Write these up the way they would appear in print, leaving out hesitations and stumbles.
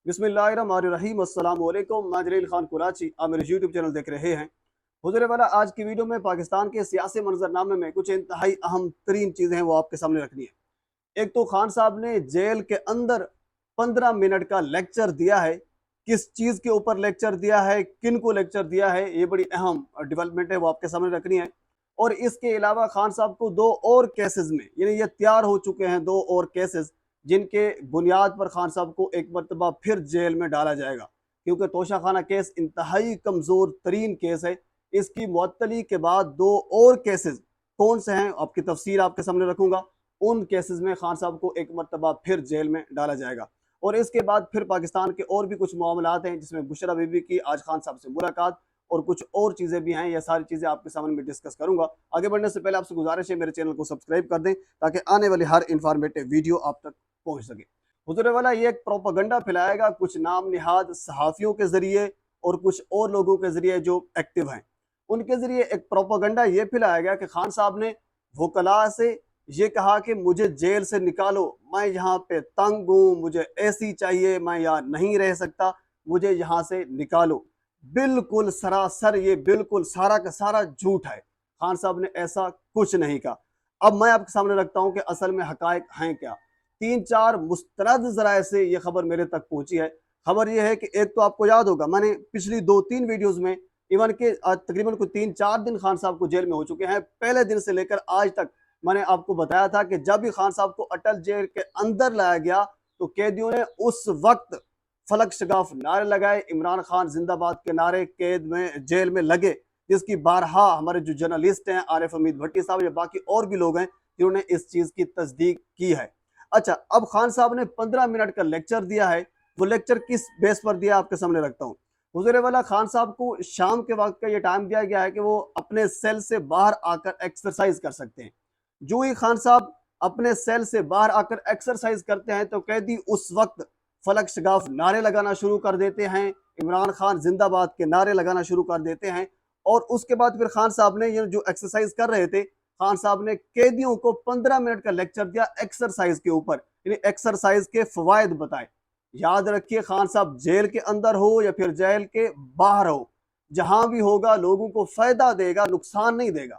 बिस्मिल्लाहिर्रहमानिर्रहीम अस्सलाम वालेकुम। मैं जलील खान कुराची, आप मेरे यूट्यूब चैनल देख रहे हैं। हुज़ूर वाला, आज की वीडियो में पाकिस्तान के सियासी मंजरनामे में कुछ इंतहाई अहम तरीन चीज़ें हैं, वो आपके सामने रखनी है। एक तो खान साहब ने जेल के अंदर 15 मिनट का लेक्चर दिया है। किस चीज़ के ऊपर लेक्चर दिया है, किन को लेक्चर दिया है, ये बड़ी अहम डेवलपमेंट है, वो आपके सामने रखनी है। और इसके अलावा खान साहब को दो और केसेस में, यानी ये तैयार हो चुके हैं दो और केसेस, जिनके बुनियाद पर खान साहब को एक मरतबा फिर जेल में डाला जाएगा, क्योंकि तोशा खाना केस इंतहाई कमज़ोर तरीन केस है। इसकी मुअत्तली के बाद दो और केसेस कौन से हैं, आपकी तफसीर आपके सामने रखूंगा। उन केसेस में खान साहब को एक मरतबा फिर जेल में डाला जाएगा। और इसके बाद फिर पाकिस्तान के और भी कुछ मामलात हैं, जिसमें बुशरा बीबी की आज खान साहब से मुलाकात और कुछ और चीज़ें भी हैं। ये सारी चीज़ें आपके सामने में डिस्कस करूंगा। आगे बढ़ने से पहले आपसे गुजारिश है, मेरे चैनल को सब्सक्राइब कर दें, ताकि आने वाली हर इंफॉर्मेटिव वीडियो आप तक पहुंच सके। हुजूर वाला, ये एक प्रोपागंडा फैलाएगा कुछ नाम निहाद सहाफ़ियों के ज़रिए और कुछ और लोगों के ज़रिए जो एक्टिव हैं। उनके ज़रिए एक प्रोपागंडा ये फैलाया गया कि खान साहब ने वकला से ये कहा कि मुझे जेल से निकालो, मैं यहाँ पे तंग हूँ, मुझे एसी चाहिए, मैं यहाँ नहीं रह सकता, मुझे यहाँ से निकालो। बिल्कुल सरासर, ये बिल्कुल सारा का सारा झूठ है। खान साहब ने ऐसा कुछ नहीं कहा। अब मैं आपके सामने रखता हूं कि असल में हकायक हैं क्या। तीन चार मुस्तरद जराए से ये खबर मेरे तक पहुंची है। खबर ये है कि एक तो आपको याद होगा, मैंने पिछली 2-3 वीडियोस में, इवन के आज तकरीबन कोई 3-4 दिन खान साहब को जेल में हो चुके हैं, पहले दिन से लेकर आज तक मैंने आपको बताया था कि जब भी खान साहब को अटल जेल के अंदर लाया गया तो कैदियों ने उस वक्त फलक शगाफ नारे लगाए, इमरान खान जिंदाबाद के नारे कैद में जेल में लगे, जिसकी बारहा हमारे जो जर्नलिस्ट हैं, आरिफ हमीद भट्टी साहब या बाकी और भी लोग हैं, जिन्होंने इस चीज की तस्दीक की है। अच्छा, अब खान साहब ने 15 मिनट का लेक्चर दिया है। वो लेक्चर किस बेस पर दिया, आपके सामने रखता हूँ। हुजूर वाला, खान साहब को शाम के वक्त का ये टाइम दिया गया है कि वो अपने सेल से बाहर आकर एक्सरसाइज कर सकते हैं। जो ही खान साहब अपने सेल से बाहर आकर एक्सरसाइज करते हैं तो कैदी उस वक्त फलक शगाफ नारे लगाना शुरू कर देते हैं, इमरान खान जिंदाबाद के नारे लगाना शुरू कर देते हैं। और उसके बाद फिर खान साहब ने ये जो एक्सरसाइज कर रहे थे, खान साहब ने कैदियों को 15 मिनट का लेक्चर दिया एक्सरसाइज के ऊपर, यानी एक्सरसाइज के फवायद बताए। याद रखिए, खान साहब जेल के अंदर हो या फिर जेल के बाहर हो, जहां भी होगा लोगों को फायदा देगा, नुकसान नहीं देगा।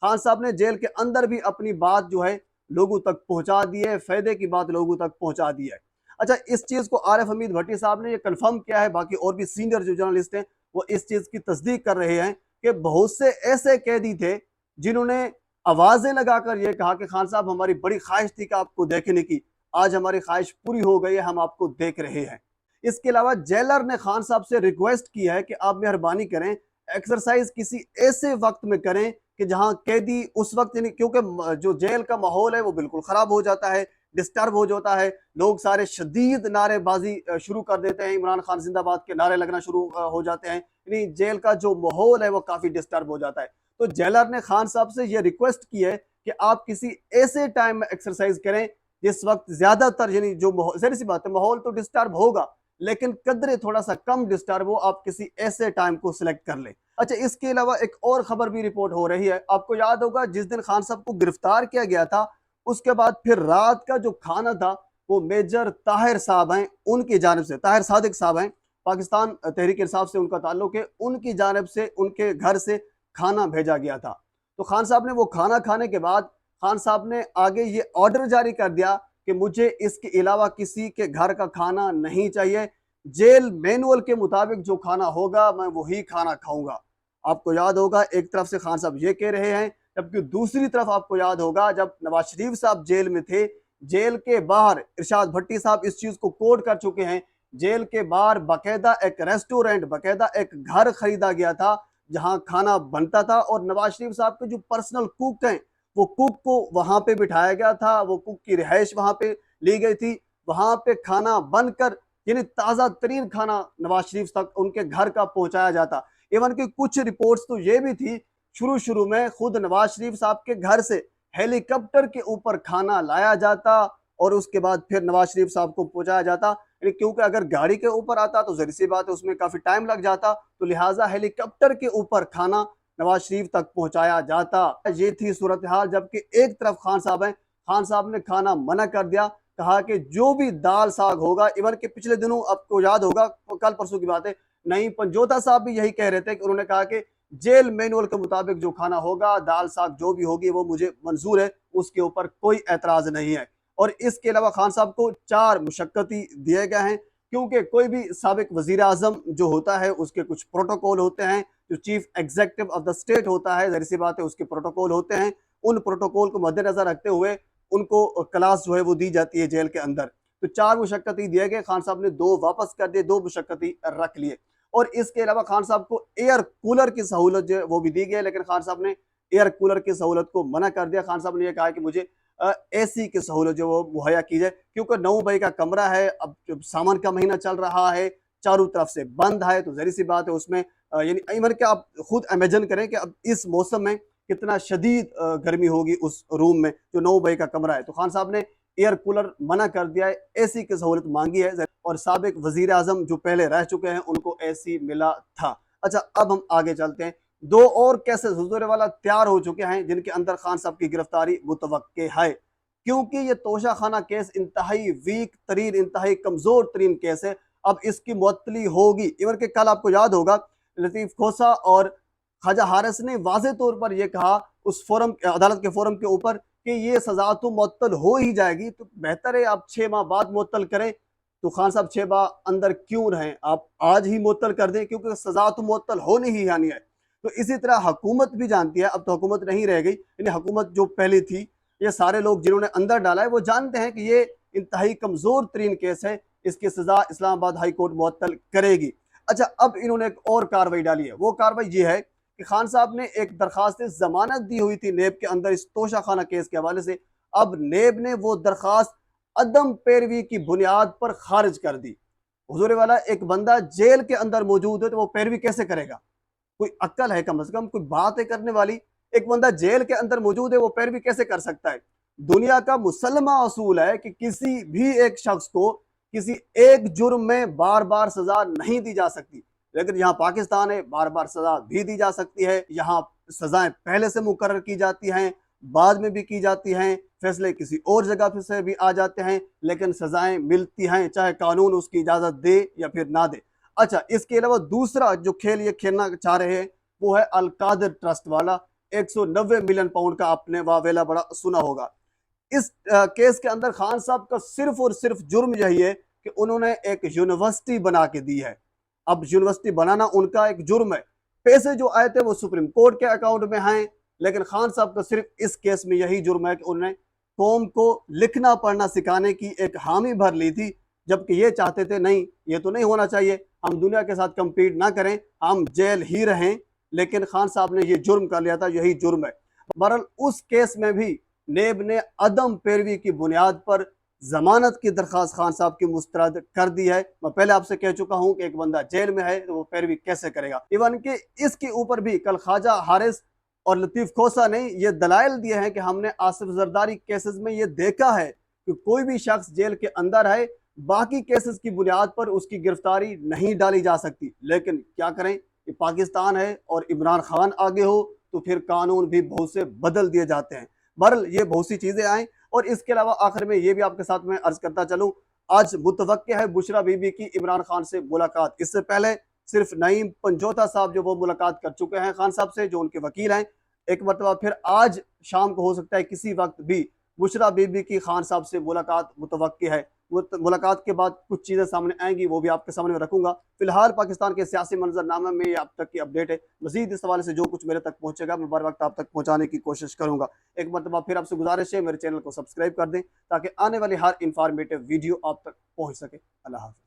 खान साहब ने जेल के अंदर भी अपनी बात जो है लोगों तक पहुंचा दी है, फायदे की बात लोगों तक पहुंचा दी है। अच्छा, इस चीज को आरिफ हमीद भट्टी साहब ने ये कंफर्म किया है, बाकी और भी सीनियर जो जर्नलिस्ट हैं वो इस चीज की तस्दीक कर रहे हैं कि बहुत से ऐसे कैदी थे जिन्होंने आवाजें लगाकर ये कहा कि खान साहब, हमारी बड़ी ख्वाहिश थी कि आपको देखने की, आज हमारी ख्वाहिश पूरी हो गई है, हम आपको देख रहे हैं। इसके अलावा जेलर ने खान साहब से रिक्वेस्ट की है कि आप मेहरबानी करें, एक्सरसाइज किसी ऐसे वक्त में करें कि जहां कैदी उस वक्त, क्योंकि जो जेल का माहौल है वो बिल्कुल खराब हो जाता है, डिस्टर्ब हो जाता है, लोग सारे शदीद नारेबाजी शुरू कर देते हैं, इमरान खान जिंदाबाद के नारे लगना शुरू हो जाते हैं, यानी जेल का जो माहौल है वो काफी डिस्टर्ब हो जाता है। तो जेलर ने खान साहब से यह रिक्वेस्ट की है कि आप किसी ऐसे टाइम में एक्सरसाइज करें जिस वक्त ज्यादातर, यानी जो जहरी सी बात है, माहौल तो डिस्टर्ब होगा लेकिन कदरे थोड़ा सा कम डिस्टर्ब हो, आप किसी ऐसे टाइम को सिलेक्ट कर ले। अच्छा, इसके अलावा एक और खबर भी रिपोर्ट हो रही है। आपको याद होगा, जिस दिन खान साहब को गिरफ्तार किया गया था, उसके बाद फिर रात का जो खाना था वो मेजर ताहिर साहब हैं, उनकी जानिब से, ताहिर सादिक साहब हैं, पाकिस्तान तहरीक इंसाफ से उनका ताल्लुक है, उनकी जानिब से उनके घर से खाना भेजा गया था। तो खान साहब ने वो खाना खाने के बाद खान साहब ने आगे ये ऑर्डर जारी कर दिया कि मुझे इसके अलावा किसी के घर का खाना नहीं चाहिए, जेल मैनुअल के मुताबिक जो खाना होगा मैं वही खाना खाऊंगा। आपको याद होगा, एक तरफ से खान साहब ये कह रहे हैं, जबकि दूसरी तरफ आपको याद होगा जब नवाज शरीफ साहब जेल में थे, जेल के बाहर इरशाद भट्टी साहब इस चीज को कोड कर चुके हैं, जेल के बाहर बाकायदा एक रेस्टोरेंट, बाकायदा एक घर खरीदा गया था जहां खाना बनता था, और नवाज शरीफ साहब के जो पर्सनल कुक हैं, वो कुक को वहां पे बिठाया गया था, वो कुक की रिहाइश वहां पे ली गई थी, वहां पे खाना बनकर, यानी ताजा तरीन खाना नवाज शरीफ तक उनके घर का पहुंचाया जाता। इवन की कुछ रिपोर्ट्स तो ये भी थी, शुरू शुरू में खुद नवाज शरीफ साहब के घर से हेलीकॉप्टर के ऊपर खाना लाया जाता और उसके बाद फिर नवाज शरीफ साहब को पहुंचाया जाता, क्योंकि अगर गाड़ी के ऊपर आता तो जहरी सी बात है उसमें काफी टाइम लग जाता, तो लिहाजा हेलीकॉप्टर के ऊपर खाना नवाज शरीफ तक पहुंचाया जाता। ये थी सूरत हाल। जबकि एक तरफ खान साहब हैं, खान साहब ने खाना मना कर दिया, कहा कि जो भी दाल साग होगा, इवन के पिछले दिनों आपको याद होगा, कल परसों की बात है, नईम पंजोता साहब भी यही कह रहे थे कि उन्होंने कहा कि जेल मैनुअल के मुताबिक जो खाना होगा, दाल साग जो भी होगी वो मुझे मंजूर है, उसके ऊपर कोई एतराज नहीं है। और इसके अलावा खान साहब को 4 मुशक्कती दिए गए हैं, क्योंकि कोई भी साबिक वजीर आजम जो होता है उसके कुछ प्रोटोकॉल होते हैं, जो chief executive of the state होता है, जाहिर सी बात है उसके प्रोटोकॉल होते हैं, उन प्रोटोकॉल को मद्देनजर रखते हुए उनको क्लास जो है वो दी जाती है जेल के अंदर। तो 4 मुशक्कती दिए गए, खान साहब ने 2 वापस कर दिए, 2 मुशक्कती रख लिए। और इसके अलावा खान साहब को एयर कूलर की सहूलत जो है वो भी दी गई, लेकिन खान साहब ने एयर कूलर की सहूलत को मना कर दिया। खान साहब ने यह कहा कि मुझे एसी की सहूलत जो वो मुहैया की जाए, क्योंकि 9 मई का कमरा है, अब जब सावन का महीना चल रहा है, चारों तरफ से बंद है, तो जाहिर सी बात है उसमें यानी इवन कि आप खुद इमेजिन करें कि अब इस मौसम में कितना शदीद गर्मी होगी उस रूम में, जो 9 मई का कमरा है। तो खान साहब ने एयर कूलर मना कर दिया है, एसी की सहूलत मांगी है, और साबिक वजीर आजम जो पहले रह चुके हैं उनको एसी मिला था। अच्छा, अब हम आगे चलते हैं। 2 और केसेस हुजूर वाला तैयार हो चुके हैं, जिनके अंदर खान साहब की गिरफ्तारी मुतवक्के है, क्योंकि ये तोशा खाना केस इंतहाई वीक तरीन, इंतहाई कमजोर तरीन केस है। अब इसकी मुअत्तली होगी। इवन के कल आपको याद होगा, लतीफ खोसा और ख्वाजा हारिस ने वाज़े तौर पर यह कहा उस फोरम, अदालत के फोरम के ऊपर, कि ये सजा तो मुअत्तल हो ही जाएगी, तो बेहतर है आप 6 माह बाद मुअत्तल करें। तो खान साहब 6 माह अंदर क्यों रहें, आप आज ही मुअत्तल कर दें, क्योंकि सजा तो मुअत्तल होनी ही आनी है। तो इसी तरह हुकूमत भी जानती है, अब तो हुकूमत नहीं रह गई, यानी हुकूमत जो पहले थी, ये सारे लोग जिन्होंने अंदर डाला है वो जानते हैं कि ये इंतहाई कमजोर तरीन केस है, इसकी सजा इस्लामाबाद हाई कोर्ट मुअत्तल करेगी। अच्छा, अब इन्होंने एक और कार्रवाई डाली है। वो कार्रवाई ये है कि खान साहब ने एक दरखास्त जमानत दी हुई थी नेब के अंदर इस तोशा खाना केस के हवाले से। अब नेब ने वो दरखास्त अदम पैरवी की बुनियाद पर खारिज कर दी। हुजूर वाला, एक बंदा जेल के अंदर मौजूद है तो वो पैरवी कैसे करेगा? कोई अक्ल है कम से कम, कोई बात है करने वाली? एक बंदा जेल के अंदर मौजूद है, वो पैरवी कैसे कर सकता है? दुनिया का मुसल्लमा असूल है कि किसी भी एक शख्स को किसी एक जुर्म में बार बार सजा नहीं दी जा सकती, लेकिन यहाँ पाकिस्तान है, बार बार सजा भी दी जा सकती है। यहाँ सजाएं पहले से मुकर्रर की जाती हैं, बाद में भी की जाती हैं, फैसले किसी और जगह से भी आ जाते हैं, लेकिन सजाएं मिलती हैं, चाहे कानून उसकी इजाजत दे या फिर ना दे। अच्छा, इसके अलावा दूसरा जो खेल ये खेलना चाह रहे हैं वो है अल कादिर ट्रस्ट वाला। 190 मिलियन पाउंड का आपने वावेला बड़ा सुना होगा। इस केस के अंदर खान साहब का सिर्फ और सिर्फ जुर्म यही है कि उन्होंने एक यूनिवर्सिटी बना के दी है। अब यूनिवर्सिटी बनाना उनका एक जुर्म है, पैसे जो आए थे वो सुप्रीम कोर्ट के अकाउंट में आए, लेकिन खान साहब का सिर्फ इस केस में यही जुर्म है कि उन्होंने कौम को लिखना पढ़ना सिखाने की एक हामी भर ली थी, जबकि ये चाहते थे नहीं, ये तो नहीं होना चाहिए, हम दुनिया के साथ कंपीट ना करें, हम जेल ही रहें। लेकिन खान साहब ने ये जुर्म कर लिया था, यही जुर्म है। बहरहाल उस केस में भी नेब ने अदम पैरवी की बुनियाद पर जमानत की दरखास्त खान साहब की मुस्तरद कर दी है। मैं पहले आपसे कह चुका हूं कि एक बंदा जेल में है तो वो पैरवी कैसे करेगा। इवन के इसके ऊपर भी कल ख्वाजा हारिस और लतीफ खोसा ने ये दलाइल दिए हैं कि हमने आसिफ जरदारी केसेस में ये देखा है कि कोई भी शख्स जेल के अंदर है, बाकी केसेस की बुनियाद पर उसकी गिरफ्तारी नहीं डाली जा सकती। लेकिन क्या करें, ये पाकिस्तान है और इमरान खान आगे हो तो फिर कानून भी बहुत से बदल दिए जाते हैं। बहरहाल ये बहुत सी चीजें आए। और इसके अलावा आखिर में ये भी आपके साथ में अर्ज करता चलूं, आज मुतवक्के है बुशरा बीबी की इमरान खान से मुलाकात। इससे पहले सिर्फ नईम पंजोता साहब जो वो मुलाकात कर चुके हैं खान साहब से, जो उनके वकील हैं। एक मरतबा फिर आज शाम को हो सकता है किसी वक्त भी बुशरा बीबी की खान साहब से मुलाकात मुतवक्के है। वो मुलाकात के बाद कुछ चीज़ें सामने आएंगी, वो भी आपके सामने रखूंगा। फिलहाल पाकिस्तान के सियासी मंजरनामे में ये आप तक की अपडेट है। मजीद इस हवाले से जो कुछ मेरे तक पहुंचेगा मैं बर वक्त आप तक पहुंचाने की कोशिश करूंगा। एक मरतबा फिर आपसे गुजारिश है मेरे चैनल को सब्सक्राइब कर दें ताकि आने वाली हर इंफॉर्मेटिव वीडियो आप तक पहुंच सके। अल्लाह हाफ़िज़।